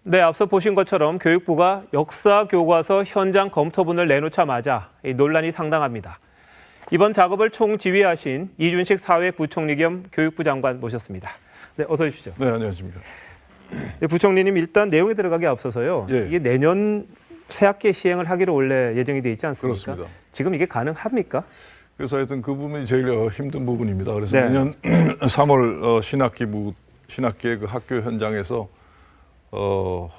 네, 앞서 보신 것처럼 교육부가 역사 교과서 현장 검토본을 내놓자마자 논란이 상당합니다. 이번 작업을 총지휘하신 이준식 사회부총리 겸 교육부 장관 모셨습니다. 네, 어서 오십시오. 네, 안녕하십니까. 네, 부총리님 일단 내용에 들어가기 앞서서요. 예. 이게 내년 새학기에 시행을 하기로 원래 예정이 돼 있지 않습니까? 그렇습니다. 지금 이게 가능합니까? 그래서 하여튼 그 부분이 제일 힘든 부분입니다. 그래서 네. 내년 3월 신학기의 그 학교 현장에서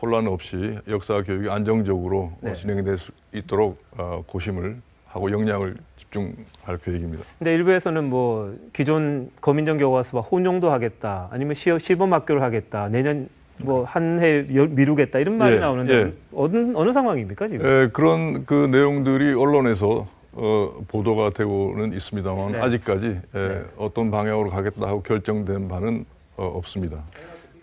혼란 없이 역사 교육이 안정적으로 네. 진행될 수 있도록 고심을 하고 역량을 집중할 계획입니다. 근데 일부에서는 뭐 기존 검인정 교과서와 혼용도 하겠다, 아니면 시범 학교를 하겠다, 내년 뭐 한 해 미루겠다 이런 말이 예, 나오는데 예. 어느 상황입니까 지금? 그런 그 내용들이 언론에서 보도가 되고는 있습니다만 네. 아직까지 네. 어떤 방향으로 가겠다 하고 결정된 바는 없습니다.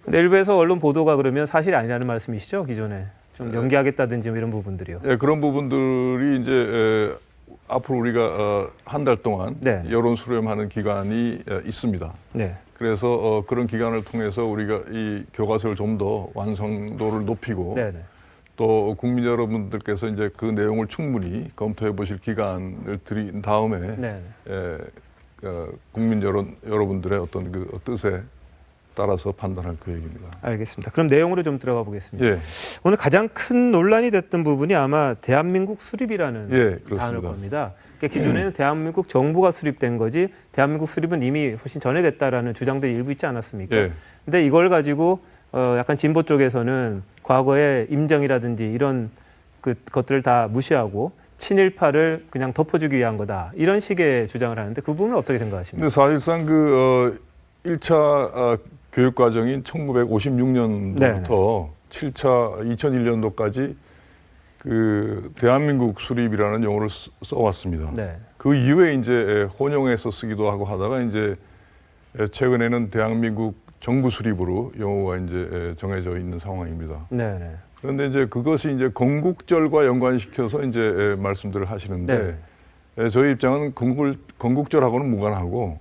근데 일부에서 언론 보도가 그러면 사실이 아니라는 말씀이시죠? 기존에 좀 연기하겠다든지 뭐 이런 부분들이요. 예, 그런 부분들이 이제 앞으로 우리가 한 달 동안 네. 여론 수렴하는 기간이 있습니다. 네. 그래서 그런 기간을 통해서 우리가 이 교과서를 좀 더 완성도를 높이고 네. 네. 또 국민 여러분들께서 이제 그 내용을 충분히 검토해 보실 기간을 드린 다음에 네. 국민 여러분들의 어떤 그 뜻에 따라서 판단할 계획입니다. 알겠습니다. 그럼 내용으로 좀 들어가 보겠습니다. 예, 오늘 가장 큰 논란이 됐던 부분이 아마 대한민국 수립이라는 예, 그렇습니다. 단어일 겁니다. 그러니까 기존에는 대한민국 정부가 수립된 거지 대한민국 수립은 이미 훨씬 전에 됐다라는 주장들이 일부 있지 않았습니까? 예. 근데 이걸 가지고 약간 진보 쪽에서는 과거의 임정이라든지 이런 것들을 다 무시하고 친일파를 그냥 덮어주기 위한 거다. 이런 식의 주장을 하는데 그 부분은 어떻게 생각하십니까? 근데 사실상 그 1차 교육 과정인 1956년부터 7차 2001년도까지 그 대한민국 수립이라는 용어를 써왔습니다. 네. 그 이후에 이제 혼용해서 쓰기도 하고 하다가 이제 최근에는 대한민국 정부 수립으로 용어가 이제 정해져 있는 상황입니다. 네. 네. 그런데 이제 그것이 이제 건국절과 연관시켜서 이제 말씀들을 하시는데 저희 입장은 건국절하고는 무관하고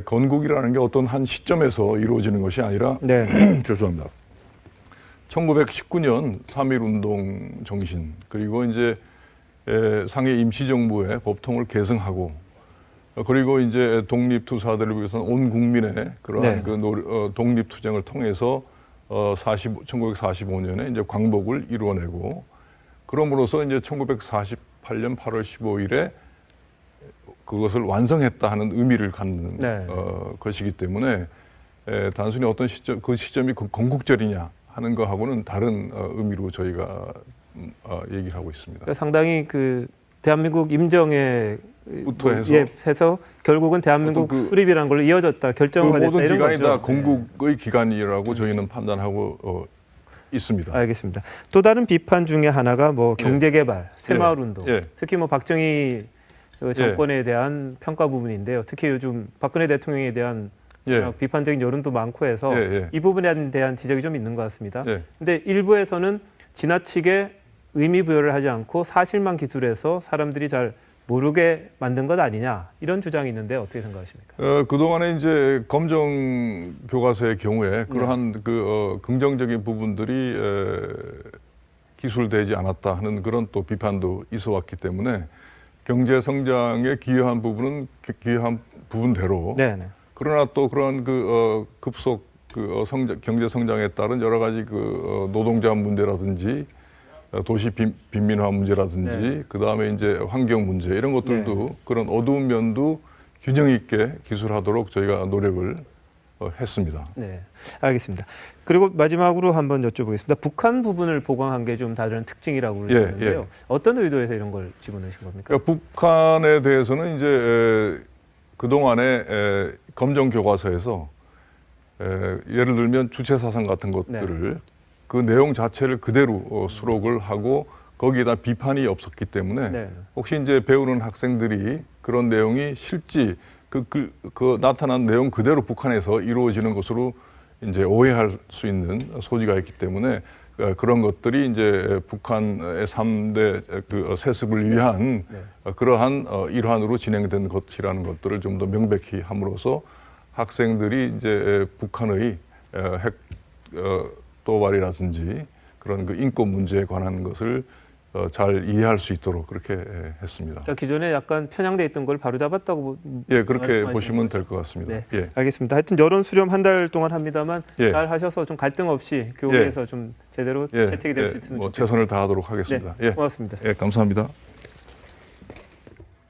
건국이라는 게 어떤 한 시점에서 이루어지는 것이 아니라 네. 죄송합니다. 1919년 3.1운동 정신 그리고 이제 상해 임시정부의 법통을 계승하고 그리고 이제 독립투사들을 위해서는 온 국민의 그러한 네. 그 독립투쟁을 통해서 1945년에 이제 광복을 이루어내고 그럼으로써 이제 1948년 8월 15일에 그것을 완성했다 하는 의미를 갖는 네. 것이기 때문에 단순히 어떤 시점, 그 시점이 건국절이냐 하는 거하고는 다른 의미로 저희가 얘기를 하고 있습니다. 그러니까 상당히 그 대한민국 임정에 부터 해서 해서 결국은 대한민국 그 수립이라는 걸로 이어졌다, 그 결정화 됐다 모든 이런 기간이 거죠. 다 건국의 기간이라고 저희는 판단하고 있습니다. 알겠습니다. 또 다른 비판 중에 하나가 뭐 경제개발, 새마을운동, 예. 특히 뭐 박정희 정권에 대한 평가 부분인데요. 특히 요즘 박근혜 대통령에 대한 비판적인 여론도 많고 해서 이 부분에 대한 지적이 좀 있는 것 같습니다. 그런데 일부에서는 지나치게 의미 부여를 하지 않고 사실만 기술해서 사람들이 잘 모르게 만든 것 아니냐 이런 주장이 있는데 어떻게 생각하십니까? 그동안에 이제 검정 교과서의 경우에 그러한 그 긍정적인 부분들이 기술되지 않았다 하는 그런 또 비판도 있어 왔기 때문에 경제 성장에 기여한 부분은 기여한 부분대로 그러나 또 그런 그 급속 그 경제 성장에 따른 여러 가지 그 노동자 문제라든지 도시 빈민화 문제라든지 그 다음에 이제 환경 문제 이런 것들도 그런 어두운 면도 균형 있게 기술하도록 저희가 노력을 했습니다. 네, 알겠습니다. 그리고 마지막으로 한번 여쭤보겠습니다. 북한 부분을 보강한 게 좀 다른 특징이라고 그러는데요. 어떤 의도에서 이런 걸 집어넣으신 겁니까? 그러니까 북한에 대해서는 이제 그 동안에 검정 교과서에서 예를 들면 주체 사상 같은 것들을 그 내용 자체를 그대로 수록을 하고 거기에다 비판이 없었기 때문에 혹시 이제 배우는 학생들이 그런 내용이 실제 그 나타난 내용 그대로 북한에서 이루어지는 것으로 이제 오해할 수 있는 소지가 있기 때문에 그런 것들이 이제 북한의 3대 그 세습을 위한 그러한 일환으로 진행된 것이라는 것들을 좀 더 명백히 함으로써 학생들이 이제 북한의 핵 도발이라든지 그런 그 인권 문제에 관한 것을 잘 이해할 수 있도록 그렇게 했습니다. 그러니까 기존에 약간 편향돼 있던 걸 바로 잡았다고 예, 그렇게 보시면 될 것 같습니다. 네, 예. 알겠습니다. 하여튼 여론 수렴 한 달 동안 합니다만 예. 잘 하셔서 좀 갈등 없이 교회에서 좀 제대로 채택이 될 수 있으면 좋겠습니다. 최선을 다하도록 하겠습니다. 네, 고맙습니다. 예, 감사합니다.